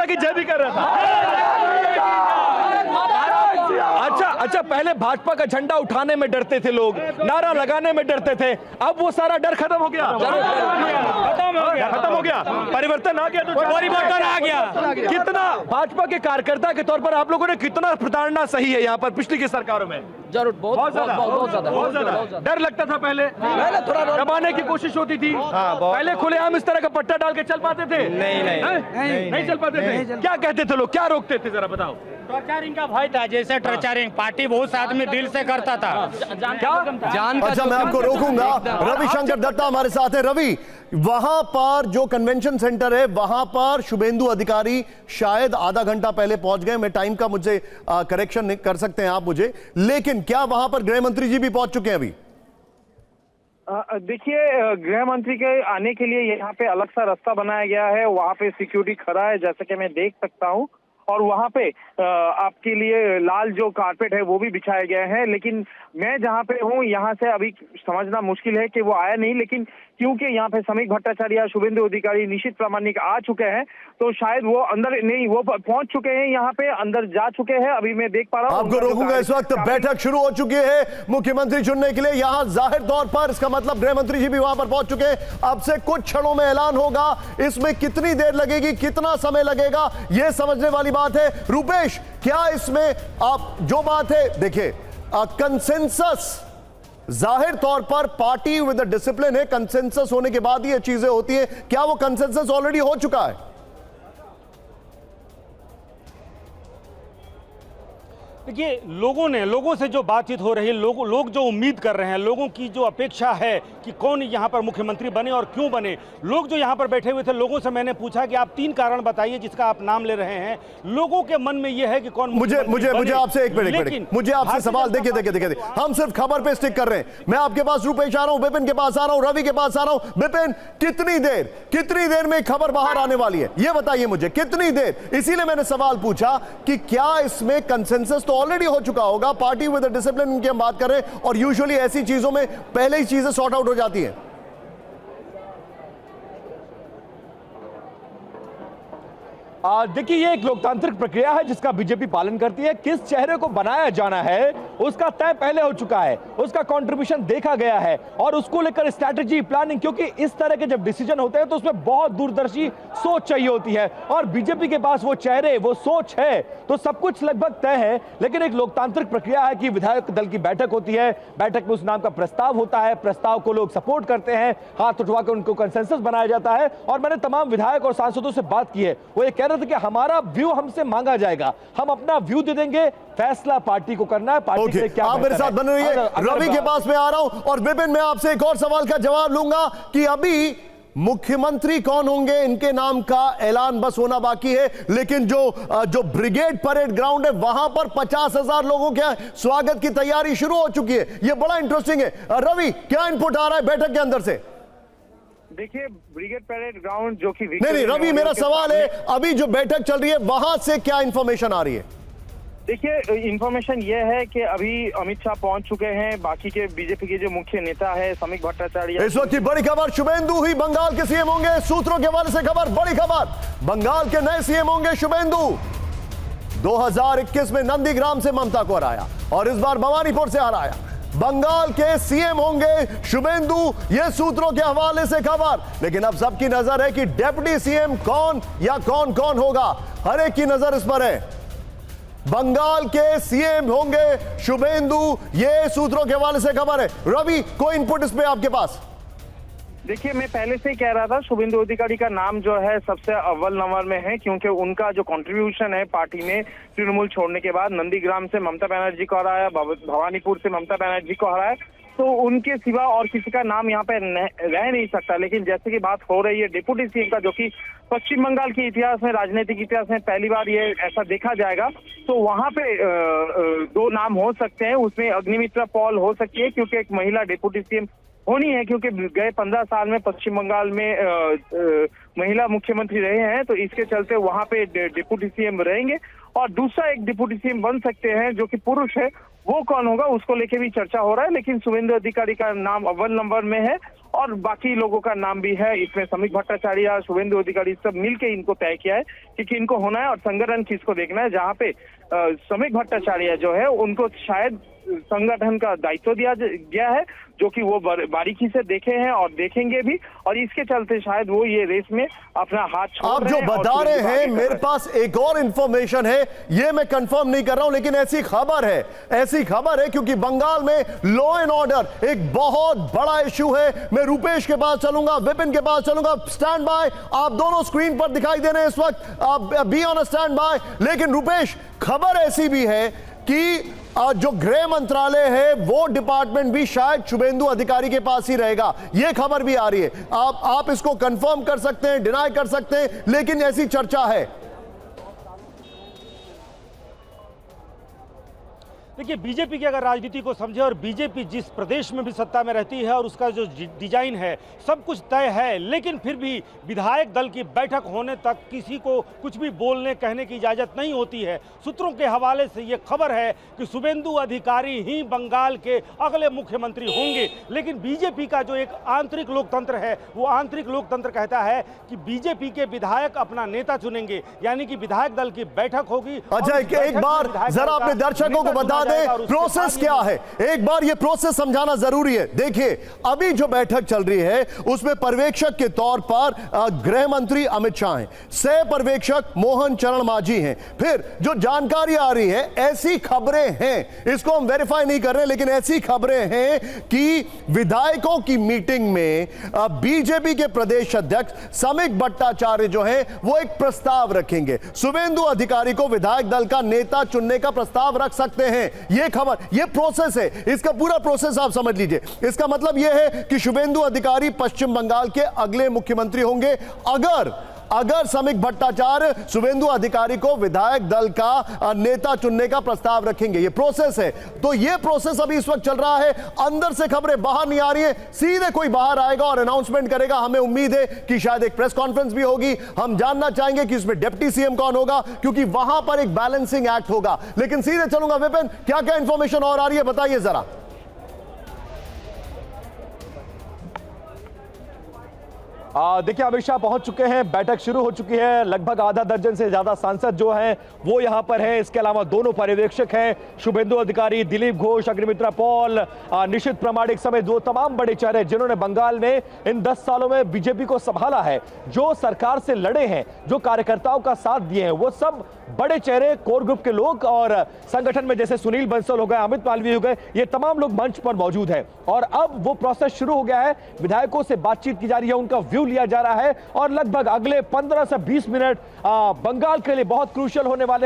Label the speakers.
Speaker 1: कि जय भी कर रहा था। अच्छा, पहले भाजपा का झंडा उठाने में डरते थे लोग, नारा लगाने में डरते थे, अब वो सारा डर खत्म हो गया। खत्म हो गया, परिवर्तन आ गया। तो परिवर्तन आ गया। कितना भाजपा के कार्यकर्ता के तौर पर आप लोगों ने कितना प्रताड़ना सही है यहाँ पर पिछली की सरकारों में?
Speaker 2: जरूर, बहुत ज्यादा
Speaker 1: डर लगता था पहले थोड़ा दबाने की कोशिश होती थी। पहले खुलेआम इस तरह का पट्टा डाल के चल पाते थे? नहीं चल पाते थे। क्या कहते थे लोग, क्या रोकते थे, जरा बताओ?
Speaker 3: टर्चरिंग का भय था, जैसे टर्चरिंग पार्टी बहुत आदमी दिल से करता था।
Speaker 4: अच्छा, मैं आपको रोकूंगा। रविशंकर दत्ता हमारे साथ है। रवि, वहां पर जो कन्वेंशन सेंटर है वहां पर शुभेंदु अधिकारी शायद आधा घंटा पहले पहुंच गए। मैं टाइम का मुझे करेक्शन कर सकते हैं आप मुझे, लेकिन क्या वहां पर गृह मंत्री जी भी पहुंच चुके हैं अभी?
Speaker 5: देखिए, गृह मंत्री के आने के लिए यहाँ पे अलग सा रास्ता बनाया गया है, वहाँ पे सिक्योरिटी खड़ा है जैसे कि मैं देख सकता हूँ, और वहाँ पे आपके लिए लाल जो कारपेट है वो भी बिछाए गए हैं। लेकिन मैं जहाँ पे हूँ यहाँ से अभी समझना मुश्किल है कि वो आया नहीं, लेकिन क्योंकि यहाँ पे समीक भट्टाचार्य, शुभेंदु अधिकारी, निशित प्रामाणिक आ चुके हैं, तो शायद वो अंदर नहीं, वो पहुंच चुके हैं, यहाँ पे अंदर जा चुके हैं। अभी मैं देख पा रहा हूँ।
Speaker 4: आपको रोकूंगा। इस वक्त बैठक शुरू हो चुकी है मुख्यमंत्री चुनने के लिए। यहाँ जाहिर तौर पर इसका मतलब गृह मंत्री जी भी वहां पर पहुंच चुके हैं। अब से कुछ क्षणों में ऐलान होगा। इसमें कितनी देर लगेगी, कितना समय लगेगा, यह समझने वाली बात है। रूपेश, क्या इसमें आप जो बात है, देखिए कंसेंसस जाहिर तौर पर पार्टी विद डिसिप्लिन है, कंसेंसस होने के बाद ही ये चीजें होती है। क्या वो कंसेंसस ऑलरेडी हो चुका है?
Speaker 3: देखिए, लोगों से जो बातचीत हो रही है, लोग जो उम्मीद कर रहे हैं, लोगों की जो अपेक्षा है कि कौन यहाँ पर मुख्यमंत्री बने और क्यों बने, लोग जो यहाँ पर बैठे हुए थे, लोगों से मैंने पूछा कि आप 3 कारण बताइए जिसका आप नाम ले रहे हैं। लोगों के मन में यह है कि कौन
Speaker 4: मुझे आपसे एक मिनट मुझे आपसे सवाल, देखिए हम सिर्फ खबर पे स्टिक कर रहे हैं। मैं आपके पास रूपेश आ रहा हूं, विपिन के पास आ रहा हूं, रवि के पास आ रहा हूं। विपिन, कितनी देर में खबर बाहर आने वाली है, यह बताइए मुझे, कितनी देर? इसीलिए मैंने सवाल पूछा कि क्या इसमें कंसेंसस तो ऑलरेडी हो चुका होगा, पार्टी विद डिसिप्लिन उनकी हम बात कर रहे हैं, और यूजुअली ऐसी चीजों में पहले ही चीजें सॉर्ट आउट हो जाती हैं।
Speaker 1: देखिए, ये एक लोकतांत्रिक प्रक्रिया है जिसका बीजेपी पालन करती है। किस चेहरे को बनाया जाना है उसका तय पहले हो चुका है, उसका कंट्रीब्यूशन देखा गया है, और उसको लेकर स्ट्रैटेजी प्लानिंग, क्योंकि इस तरह के जब डिसीजन होते हैं तो उसमें बहुत दूरदर्शी सोच चाहिए होती है, और बीजेपी के पास वो चेहरे, वो सोच है, तो सब कुछ लगभग तय है। लेकिन एक लोकतांत्रिक प्रक्रिया है कि विधायक दल की बैठक होती है, बैठक में उस नाम का प्रस्ताव होता है, प्रस्ताव को लोग सपोर्ट करते हैं, हाथ उठवाकर उनको कंसेंसस बनाया जाता है। और मैंने तमाम विधायक और सांसदों से बात की है, वो ये कह रहे थे कि हमारा व्यू हमसे मांगा जाएगा, हम अपना व्यू दे देंगे, फैसला पार्टी को करना है, पार्टी से क्या।
Speaker 4: आप मेरे साथ बने रहिए। रवि के पास में आ रहा हूं, और विपिन, मैं आपसे एक और सवाल का जवाब लूंगा कि अभी मुख्यमंत्री कौन होंगे, इनके नाम का ऐलान बस होना बाकी है। लेकिन जो ब्रिगेड परेड ग्राउंड है वहां पर 50,000 लोगों के स्वागत की तैयारी शुरू हो चुकी है। यह बड़ा इंटरेस्टिंग है। रवि, क्या इनपुट आ रहा है बैठक के अंदर से?
Speaker 5: देखिए, ब्रिगेड परेड ग्राउंड जो कि
Speaker 4: नहीं रवि, मेरा सवाल है अभी जो बैठक चल रही है वहां से क्या इंफॉर्मेशन आ रही है?
Speaker 5: देखिए, इंफॉर्मेशन ये है कि अभी अमित शाह पहुंच चुके हैं, बाकी के बीजेपी के जो मुख्य नेता है समीक भट्टाचार्य।
Speaker 4: इस वक्त की बड़ी खबर, शुभेंदु ही बंगाल के सीएम होंगे। सूत्रों के हवाले से खबर, बड़ी खबर, बंगाल के नए सीएम होंगे शुभेंदु। 2021 में नंदीग्राम से ममता को हराया और इस बार भवानीपुर से हराया। बंगाल के सीएम होंगे शुभेंदु, ये सूत्रों के हवाले से खबर। लेकिन अब सबकी नजर है कि डिप्टी सीएम कौन या कौन कौन होगा, हर एक की नजर इस पर है। बंगाल के सीएम होंगे शुभेंदु, ये सूत्रों के हवाले से खबर है। रवि, कोई इनपुट इस पे आपके पास?
Speaker 5: देखिए, मैं पहले से ही कह रहा था शुभेंदु अधिकारी का नाम जो है सबसे अव्वल नंबर में है, क्योंकि उनका जो कंट्रीब्यूशन है पार्टी में तृणमूल छोड़ने के बाद, नंदीग्राम से ममता बनर्जी को हराया, भवानीपुर से ममता बनर्जी को हराया, तो उनके सिवा और किसी का नाम यहाँ पे रह नहीं सकता। लेकिन जैसे कि बात हो रही है डिप्टी सीएम का, जो कि पश्चिम बंगाल के इतिहास में, राजनीतिक इतिहास में पहली बार ये ऐसा देखा जाएगा, तो वहां पे 2 नाम हो सकते हैं। उसमें अग्निमित्रा पॉल हो सकती है, क्योंकि एक महिला डिप्टी सीएम होनी है, क्योंकि गए 15 साल में पश्चिम बंगाल में महिला मुख्यमंत्री रहे हैं, तो इसके चलते वहां पे डिप्टी सीएम रहेंगे। और दूसरा एक डिप्टी सीएम बन सकते हैं जो कि पुरुष है, वो कौन होगा उसको लेके भी चर्चा हो रहा है। लेकिन शुभेंदु अधिकारी का नाम अव्वल नंबर में है, और बाकी लोगों का नाम भी है इसमें। समीक भट्टाचार्य, शुभेंदु अधिकारी सब मिलके इनको तय किया है कि किनको होना है और संगठन किसको देखना है। जहाँ पे समीक भट्टाचार्य जो है उनको शायद संगठन का दायित्व दिया गया है, जो कि वो बारीकी से देखे हैं और देखेंगे भी, और इसके चलते शायद वो ये रेस में अपना हाथ छोड़
Speaker 4: आप जो बता रहे हैं, मेरे पास एक और इंफॉर्मेशन है, ये मैं कंफर्म नहीं कर रहा हूं, लेकिन ऐसी खबर है क्योंकि बंगाल में लॉ एंड ऑर्डर एक बहुत बड़ा इश्यू है। मैं रूपेश के पास चलूंगा, विपिन के पास चलूंगा, स्टैंड बाय। आप दोनों स्क्रीन पर दिखाई दे रहे हैं इस वक्त, आप बी ऑन स्टैंड बाय। लेकिन रूपेश, खबर ऐसी भी है कि जो गृह मंत्रालय है वो डिपार्टमेंट भी शायद शुभेंदु अधिकारी के पास ही रहेगा, ये खबर भी आ रही है। आप इसको कंफर्म कर सकते हैं, डिनाई कर सकते हैं, लेकिन ऐसी चर्चा है।
Speaker 3: देखिए, बीजेपी की अगर राजनीति को समझे और बीजेपी जिस प्रदेश में भी सत्ता में रहती है और उसका जो डिजाइन है सब कुछ तय है, लेकिन फिर भी विधायक दल की बैठक होने तक किसी को कुछ भी बोलने कहने की इजाजत नहीं होती है। सूत्रों के हवाले से ये खबर है कि शुभेंदु अधिकारी ही बंगाल के अगले मुख्यमंत्री होंगे। लेकिन बीजेपी का जो एक आंतरिक लोकतंत्र है, वो आंतरिक लोकतंत्र कहता है कि बीजेपी के विधायक अपना नेता चुनेंगे, यानी कि विधायक दल की बैठक होगी।
Speaker 4: अच्छा, एक बार जरा अपने दर्शकों को बता प्रोसेस क्या है, एक बार ये प्रोसेस समझाना जरूरी है। देखिए, अभी जो बैठक चल रही है उसमें पर्यवेक्षक के तौर पर गृह मंत्री अमित शाह हैं, सह पर्यवेक्षक मोहन चरण मांझी हैं। फिर जो जानकारी आ रही है, ऐसी खबरें हैं, इसको हम वेरीफाई नहीं कर रहे, लेकिन ऐसी खबरें हैं कि विधायकों की मीटिंग में बीजेपी के प्रदेश अध्यक्ष समीक भट्टाचार्य जो हैं वो एक प्रस्ताव रखेंगे, शुभेंदु अधिकारी को विधायक दल का नेता चुनने का प्रस्ताव रख सकते हैं। ये खबर, ये प्रोसेस है, इसका पूरा प्रोसेस आप समझ लीजिए। इसका मतलब यह है कि शुभेंदु अधिकारी पश्चिम बंगाल के अगले मुख्यमंत्री होंगे अगर समीक भट्टाचार्य शुभेंदु अधिकारी को विधायक दल का नेता चुनने का प्रस्ताव रखेंगे। ये प्रोसेस है, तो ये प्रोसेस अभी इस वक्त चल रहा है। अंदर से खबरें बाहर नहीं आ रही है, सीधे कोई बाहर आएगा और अनाउंसमेंट करेगा। हमें उम्मीद है कि शायद एक प्रेस कॉन्फ्रेंस भी होगी। हम जानना चाहेंगे कि इसमें डिप्टी सीएम कौन होगा, क्योंकि वहां पर एक बैलेंसिंग एक्ट होगा। लेकिन सीधे चलूंगा विपिन, क्या क्या इंफॉर्मेशन और आ रही है, बताइए जरा।
Speaker 1: देखिए, अमित शाह पहुंच चुके हैं, बैठक शुरू हो चुकी है। लगभग आधा दर्जन से ज्यादा सांसद जो हैं वो यहां पर हैं। इसके अलावा दोनों पर्यवेक्षक हैं, शुभेंदु अधिकारी, दिलीप घोष, अग्निमित्रा पॉल, निशित प्रामाणिक समेत दो तमाम बड़े चेहरे जिन्होंने बंगाल में इन 10 सालों में बीजेपी को संभाला है, जो सरकार से लड़े हैं, जो कार्यकर्ताओं का साथ दिए हैं, वो सब बड़े चेहरे, कोर ग्रुप के लोग और संगठन में जैसे सुनील बंसल हो गए, अमित मालवीय हो गए, ये तमाम लोग मंच पर मौजूद हैं। और अब वो प्रोसेस शुरू हो गया है, विधायकों से बातचीत की जा रही है, उनका व्यू लिया जा रहा है और लगभग अगले 15 से 20 मिनट बंगाल के लिए बहुत क्रूशियल होने वाले हैं।